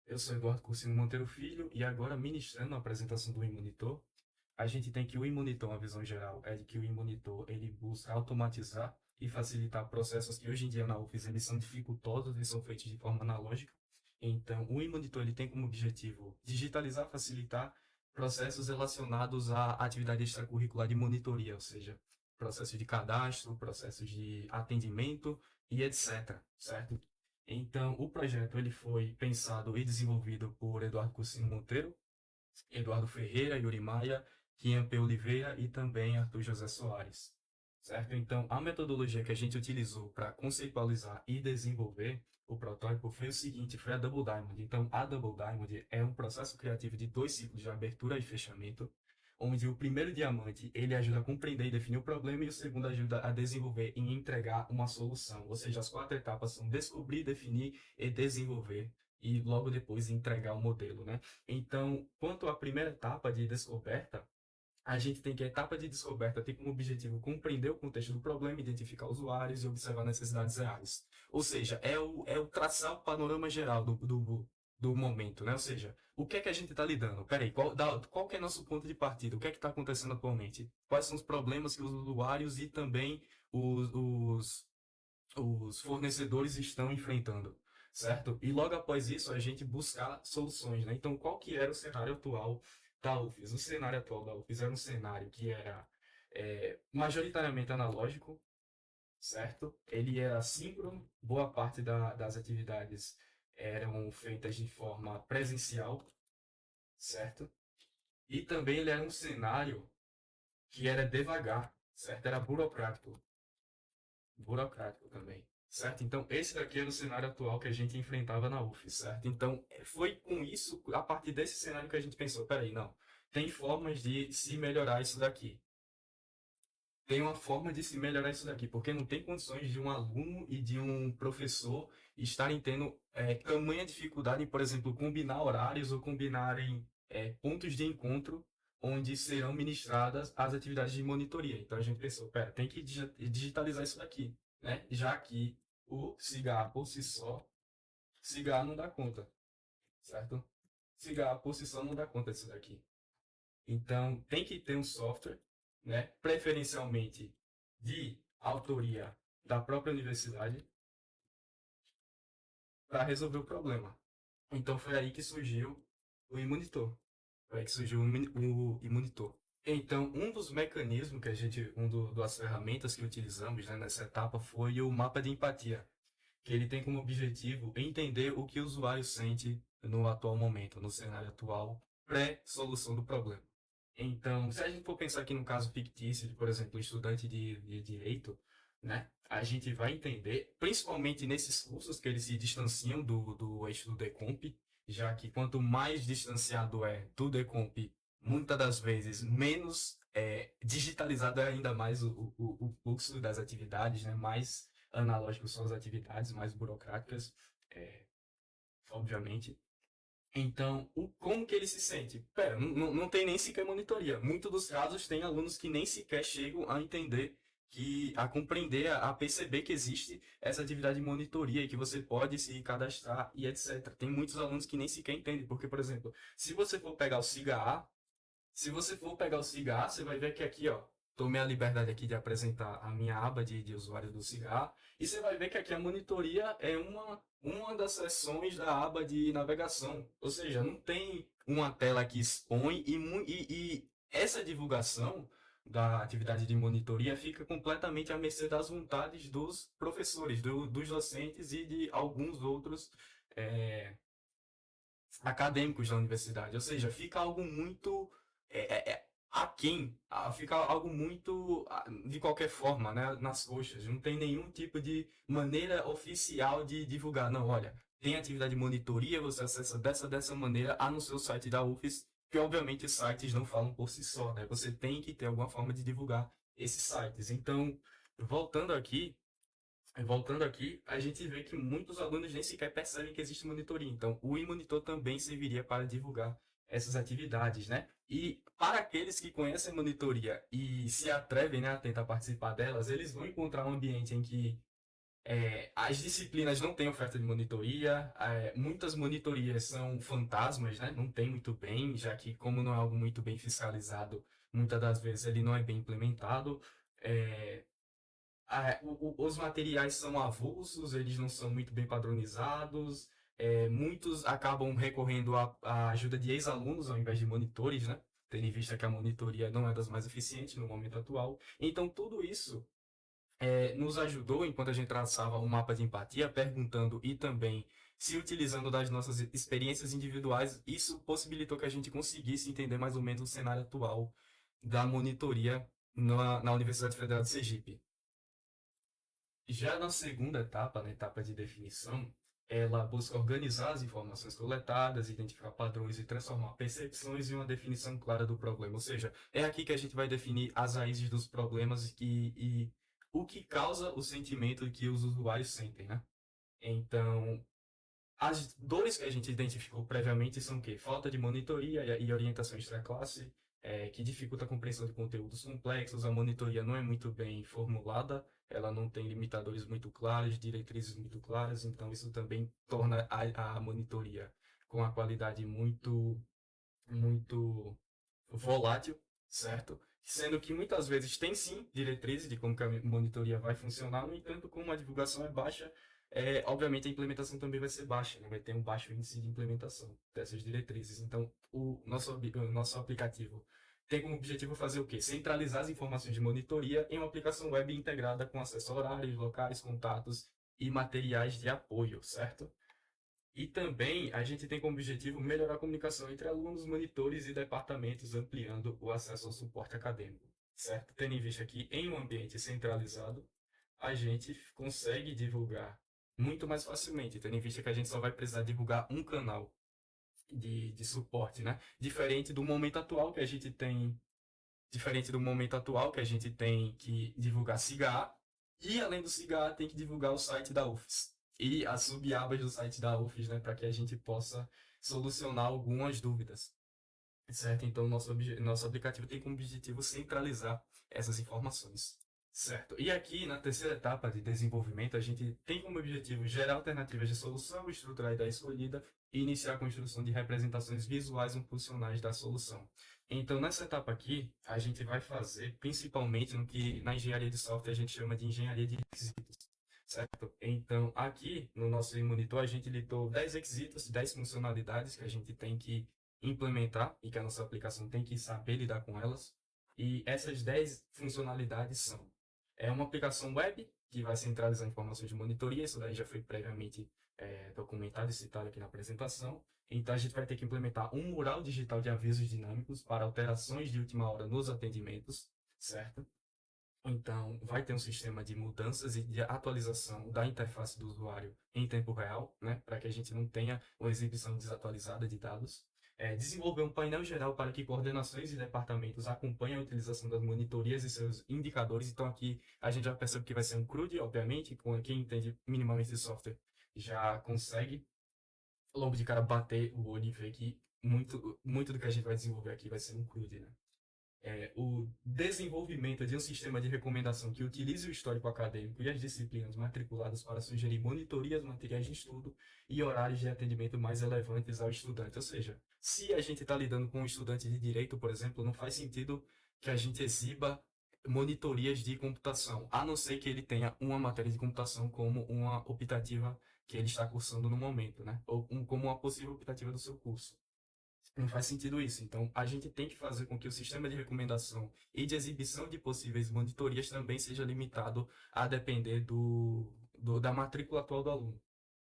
Eu sou Eduardo Cursino Monteiro Filho e agora ministrando a apresentação do iMonitor, a gente tem que o iMonitor, uma visão geral, é de que o iMonitor ele busca automatizar e facilitar processos que hoje em dia na UFES eles são dificultosos e são feitos de forma analógica. Então, o iMonitor ele tem como objetivo digitalizar, facilitar processos relacionados à atividade extracurricular de monitoria, ou seja, processos de cadastro, processos de atendimento e etc, certo? Então, o projeto ele foi pensado e desenvolvido por Eduardo Cursino Monteiro, Eduardo Ferreira, Yuri Maia, Kian P. Oliveira e também Arthur José Soares. Certo? Então, a metodologia que a gente utilizou para conceitualizar e desenvolver o protótipo foi o seguinte, foi a Double Diamond. Então, a Double Diamond é um processo criativo de 2 ciclos de abertura e fechamento, onde o primeiro diamante ele ajuda a compreender e definir o problema e o segundo ajuda a desenvolver e entregar uma solução. Ou seja, as 4 etapas são descobrir, definir e desenvolver e logo depois entregar o modelo, né? Então, quanto à primeira etapa de descoberta, a gente tem que a etapa de descoberta ter como objetivo compreender o contexto do problema, identificar usuários e observar necessidades reais. Ou seja, é o traçar o panorama geral do momento, né? Ou seja, o que é que a gente está lidando? Peraí, qual que é nosso ponto de partida? O que é que está acontecendo atualmente? Quais são os problemas que os usuários e também os, os, os fornecedores estão enfrentando? Certo? E logo após isso, a gente buscar soluções, né? Então, qual que era o cenário atual da UFES? O cenário atual da UFES era um cenário que era majoritariamente analógico, certo? Ele era síncrono, boa parte das atividades eram feitas de forma presencial, certo? E também ele era um cenário que era devagar, certo? Era burocrático também, certo? Então, esse daqui era o cenário atual que a gente enfrentava na UF, certo? Então, foi com isso, a partir desse cenário que a gente pensou, peraí, não, tem formas de se melhorar isso daqui. Tem uma forma de se melhorar isso daqui, porque não tem condições de um aluno e de um professor estarem tendo tamanha dificuldade em, por exemplo, combinar horários ou combinarem pontos de encontro onde serão ministradas as atividades de monitoria. Então a gente pensou, pera, tem que digitalizar isso daqui, né? Já que o cigarro por si só, cigarro não dá conta, certo? Cigarro por si só não dá conta disso daqui. Então, tem que ter um software, né, preferencialmente de autoria da própria universidade, para resolver o problema. Então, foi aí que surgiu o Imonitor. Foi aí que surgiu o Imonitor. Então, um dos mecanismos que a gente, das ferramentas que utilizamos, né, nessa etapa foi o mapa de empatia, que ele tem como objetivo entender o que o usuário sente no atual momento, no cenário atual, pré-solução do problema. Então, se a gente for pensar aqui no caso fictício de, por exemplo, estudante de direito, né, a gente vai entender, principalmente nesses cursos que eles se distanciam do eixo do Decomp, já que quanto mais distanciado é do Decomp, muitas das vezes menos digitalizado é ainda mais o fluxo das atividades, né, mais analógicos são as atividades, mais burocráticas, é, obviamente. Então, como que ele se sente? Pera, não tem nem sequer monitoria. Muitos dos casos tem alunos que nem sequer chegam a entender, a compreender, a perceber que existe essa atividade de monitoria e que você pode se cadastrar e etc. Tem muitos alunos que nem sequer entendem, porque, por exemplo, se você for pegar o SIGA se você for pegar o Cigar, você vai ver que aqui, ó, tomei a liberdade aqui de apresentar a minha aba de usuário do Cigar, e você vai ver que aqui a monitoria é uma das seções da aba de navegação. Ou seja, não tem uma tela que expõe e essa divulgação da atividade de monitoria fica completamente à mercê das vontades dos professores, dos docentes e de alguns outros é, acadêmicos da universidade. Ou seja, fica algo muito aquém, fica algo muito de qualquer forma, né, nas coxas. Não tem nenhum tipo de maneira oficial de divulgar. Não, olha, tem atividade de monitoria, você acessa dessa maneira no seu site da UFES, que obviamente os sites não falam por si só, né? Você tem que ter alguma forma de divulgar esses sites. Então, voltando aqui, voltando aqui, a gente vê que muitos alunos nem sequer percebem que existe monitoria. Então, o e-monitor também serviria para divulgar essas atividades, né? E para aqueles que conhecem monitoria e se atrevem, né, a tentar participar delas, eles vão encontrar um ambiente em que As disciplinas não têm oferta de monitoria, muitas monitorias são fantasmas, né? Não tem muito bem, já que como não é algo muito bem fiscalizado, muitas das vezes ele não é bem implementado. É, os materiais são avulsos, eles não são muito bem padronizados. Muitos acabam recorrendo à ajuda de ex-alunos ao invés de monitores, né? Tendo em vista que a monitoria não é das mais eficientes no momento atual. Então, tudo isso nos ajudou enquanto a gente traçava um mapa de empatia, perguntando e também se utilizando das nossas experiências individuais. Isso possibilitou que a gente conseguisse entender mais ou menos o cenário atual da monitoria na Universidade Federal de Sergipe. Já na segunda etapa, na etapa de definição, ela busca organizar as informações coletadas, identificar padrões e transformar percepções em uma definição clara do problema. Ou seja, é aqui que a gente vai definir as raízes dos problemas e o que causa o sentimento que os usuários sentem, né? Então, as dores que a gente identificou previamente são o quê? Falta de monitoria e orientação extra-classe, que dificulta a compreensão de conteúdos complexos, a monitoria não é muito bem formulada, ela não tem limitadores muito claros, diretrizes muito claras, então isso também torna a monitoria com a qualidade muito volátil, certo? Sendo que muitas vezes tem sim diretrizes de como que a monitoria vai funcionar, no entanto, como a divulgação é baixa, obviamente a implementação também vai ser baixa, né? Vai ter um baixo índice de implementação dessas diretrizes. Então, o nosso aplicativo tem como objetivo fazer o quê? Centralizar as informações de monitoria em uma aplicação web integrada com acesso a horários, locais, contatos e materiais de apoio, certo? E também a gente tem como objetivo melhorar a comunicação entre alunos, monitores e departamentos, ampliando o acesso ao suporte acadêmico, certo? Tendo em vista que em um ambiente centralizado, a gente consegue divulgar muito mais facilmente, tendo em vista que a gente só vai precisar divulgar um canal de suporte, né? Diferente do momento atual que a gente tem que divulgar SIGA, e além do SIGA tem que divulgar o site da UFES e as subabas do site da UFES, né, para que a gente possa solucionar algumas dúvidas, certo? Então nosso aplicativo tem como objetivo centralizar essas informações, certo? E aqui na terceira etapa de desenvolvimento a gente tem como objetivo gerar alternativas de solução, estruturar a ideia escolhida e iniciar a construção de representações visuais e funcionais da solução. Então, nessa etapa aqui, a gente vai fazer principalmente no que na engenharia de software a gente chama de engenharia de requisitos, certo? Então, aqui no nosso monitor, a gente listou 10 requisitos, 10 funcionalidades que a gente tem que implementar e que a nossa aplicação tem que saber lidar com elas. E essas 10 funcionalidades são: uma aplicação web que vai centralizar informações de monitoria, isso daí já foi previamente documentado e citado aqui na apresentação. Então, a gente vai ter que implementar um mural digital de avisos dinâmicos para alterações de última hora nos atendimentos, certo? Então, vai ter um sistema de mudanças e de atualização da interface do usuário em tempo real, né, para que a gente não tenha uma exibição desatualizada de dados. Desenvolver um painel geral para que coordenações e departamentos acompanhem a utilização das monitorias e seus indicadores. Então, aqui a gente já percebe que vai ser um CRUD, obviamente, com quem entende minimamente de software já consegue logo de cara bater o olho e ver que muito do que a gente vai desenvolver aqui vai ser um CRUD, né? O desenvolvimento de um sistema de recomendação que utilize o histórico acadêmico e as disciplinas matriculadas para sugerir monitorias, materiais de estudo e horários de atendimento mais relevantes ao estudante. Ou seja, se a gente está lidando com um estudante de direito, por exemplo, não faz sentido que a gente exiba monitorias de computação, a não ser que ele tenha uma matéria de computação como uma optativa que ele está cursando no momento, né? Ou como uma possível optativa do seu curso. Não faz sentido isso. Então, a gente tem que fazer com que o sistema de recomendação e de exibição de possíveis monitorias também seja limitado a depender da matrícula atual do aluno,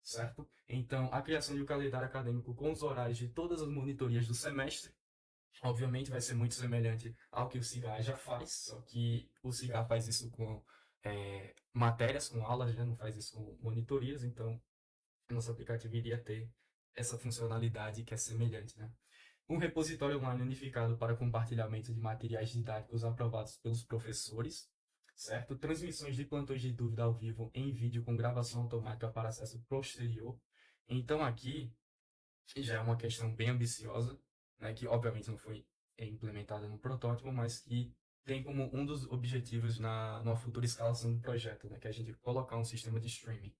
certo? Então, a criação de um calendário acadêmico com os horários de todas as monitorias do semestre, obviamente vai ser muito semelhante ao que o CIGA já faz, só que o CIGA faz isso com matérias, com aulas, já não faz isso com monitorias, então, nosso aplicativo iria ter essa funcionalidade que é semelhante, né? Um repositório online unificado para compartilhamento de materiais didáticos aprovados pelos professores, certo? Transmissões de plantões de dúvida ao vivo em vídeo com gravação automática para acesso posterior. Então aqui já é uma questão bem ambiciosa, né, que obviamente não foi implementada no protótipo, mas que tem como um dos objetivos numa futura escalação do projeto, né, que é a gente colocar um sistema de streaming.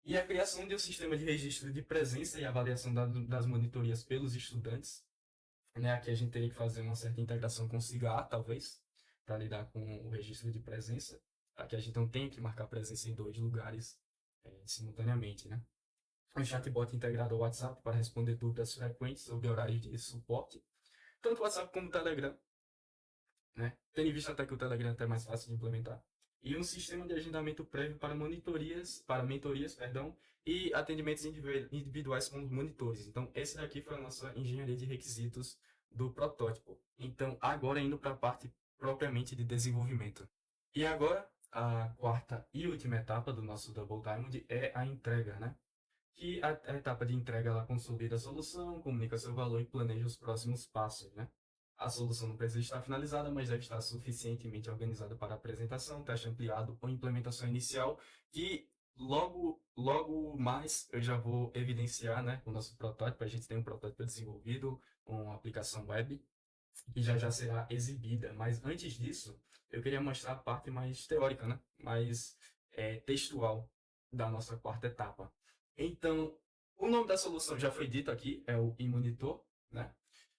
E a criação de um sistema de registro de presença e avaliação das monitorias pelos estudantes, né? Aqui a gente teria que fazer uma certa integração com o CIGAR, talvez, para lidar com o registro de presença. Aqui a gente não tem que marcar presença em 2 lugares simultaneamente, né? Um chatbot integrado ao WhatsApp para responder dúvidas frequentes sobre horários de suporte, tanto o WhatsApp como o Telegram, né? Tendo em vista até que o Telegram é até mais fácil de implementar. E um sistema de agendamento prévio para mentorias, perdão, e atendimentos individuais com os monitores. Então, esse daqui foi a nossa engenharia de requisitos do protótipo. Então, agora indo para a parte propriamente de desenvolvimento. E agora, a quarta e última etapa do nosso Double Diamond é a entrega, né? Que a etapa de entrega ela consolida a solução, comunica seu valor e planeja os próximos passos, né? A solução não precisa estar finalizada, mas deve estar suficientemente organizada para apresentação, teste ampliado ou implementação inicial, que logo mais eu já vou evidenciar, né, o nosso protótipo. A gente tem um protótipo desenvolvido, uma aplicação web, que já será exibida. Mas antes disso, eu queria mostrar a parte mais teórica, né, mais textual da nossa quarta etapa. Então, o nome da solução já foi dito aqui, é o eMonitor, né?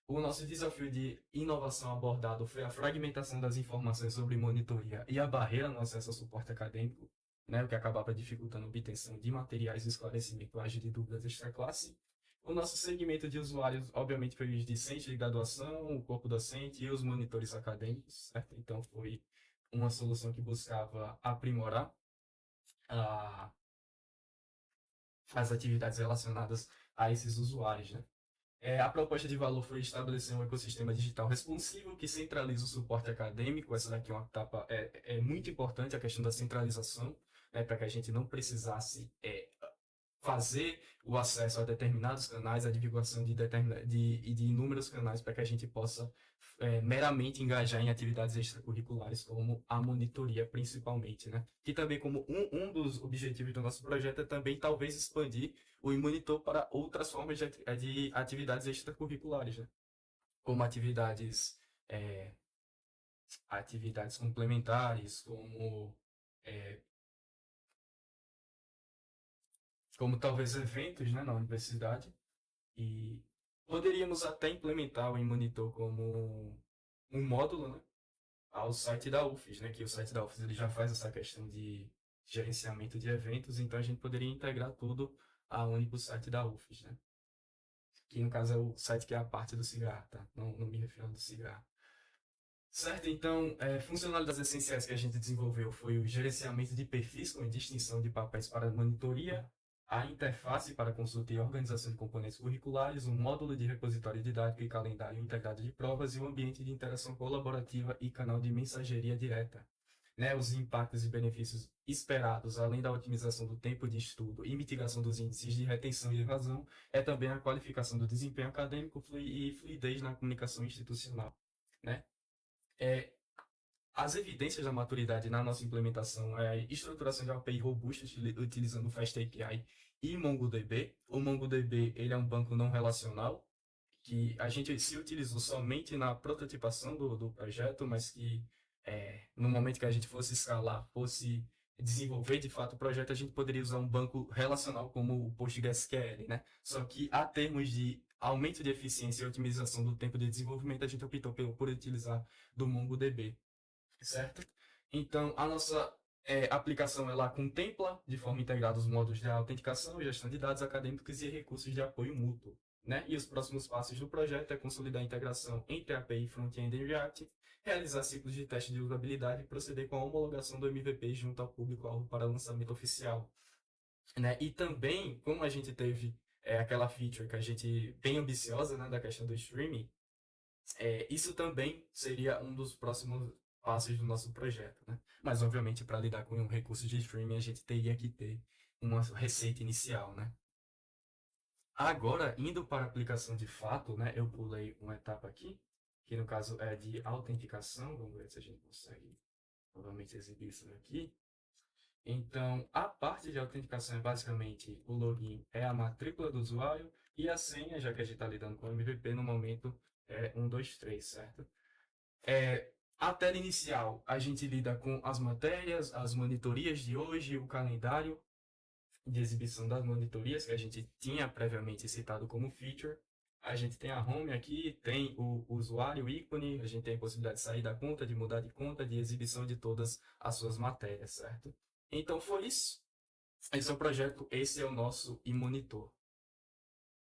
O nosso desafio de inovação abordado foi a fragmentação das informações sobre monitoria e a barreira no acesso ao suporte acadêmico, né, o que acabava dificultando a obtenção de materiais de esclarecimento ágil de dúvidas extra-classe. O nosso segmento de usuários, obviamente, foi os discentes de graduação, o corpo docente e os monitores acadêmicos, certo? Então, foi uma solução que buscava aprimorar a, as atividades relacionadas a esses usuários, né? A proposta de valor foi estabelecer um ecossistema digital responsivo que centraliza o suporte acadêmico. Essa daqui é uma etapa muito importante, a questão da centralização, né, para que a gente não precisasse fazer o acesso a determinados canais, a divulgação de inúmeros canais, para que a gente possa meramente engajar em atividades extracurriculares, como a monitoria, principalmente, né? Que também, como um dos objetivos do nosso projeto, é também talvez expandir o monitor para outras formas de atividades extracurriculares, né? Como é, atividades complementares, é, como talvez eventos, né, na universidade. E poderíamos até implementar o eMonitor como um módulo, né, ao site da UFES, né, que o site da UFES ele já faz essa questão de gerenciamento de eventos, então a gente poderia integrar tudo a um único site da UFES, né? Que no caso é o site que é a parte do cigarro, tá? Não me refiro ao do cigarro. Certo, então, funcionalidades essenciais que a gente desenvolveu foi o gerenciamento de perfis com distinção de papéis para monitoria, a interface para consulta e organização de componentes curriculares, um módulo de repositório didático e calendário integrado de provas e um ambiente de interação colaborativa e canal de mensageria direta. Né, os impactos e benefícios esperados, além da otimização do tempo de estudo e mitigação dos índices de retenção e evasão, é também a qualificação do desempenho acadêmico e fluidez na comunicação institucional. Né? É, as evidências da maturidade na nossa implementação é a estruturação de API robusta utilizando Fast API e MongoDB. O MongoDB ele é um banco não relacional que a gente se utilizou somente na prototipação do projeto, mas que no momento que a gente fosse escalar, fosse desenvolver de fato o projeto, a gente poderia usar um banco relacional como o PostgreSQL, né? Só que a termos de aumento de eficiência e otimização do tempo de desenvolvimento, a gente optou por utilizar do MongoDB, certo? Então, a nossa aplicação ela contempla de forma integrada os módulos de autenticação, gestão de dados acadêmicos e recursos de apoio mútuo. Né? E os próximos passos do projeto é consolidar a integração entre a API Front-End e React, realizar ciclos de teste de usabilidade e proceder com a homologação do MVP junto ao público-alvo para lançamento oficial. Né? E também, como a gente teve aquela feature que a gente bem ambiciosa, né, da questão do streaming, isso também seria um dos próximos passos do nosso projeto, né? Mas, obviamente, para lidar com um recurso de streaming, a gente teria que ter uma receita inicial, né? Agora, indo para a aplicação de fato, né? Eu pulei uma etapa aqui, que no caso é de autenticação. Vamos ver se a gente consegue novamente exibir isso aqui. Então, a parte de autenticação é basicamente o login é a matrícula do usuário e a senha, já que a gente está lidando com o MVP, no momento é 123, certo? A tela inicial, a gente lida com as matérias, as monitorias de hoje, o calendário de exibição das monitorias que a gente tinha previamente citado como feature. A gente tem a home aqui, tem o usuário, o ícone, a gente tem a possibilidade de sair da conta, de mudar de conta, de exibição de todas as suas matérias, certo? Então foi isso. Esse é o projeto, esse é o nosso e-monitor.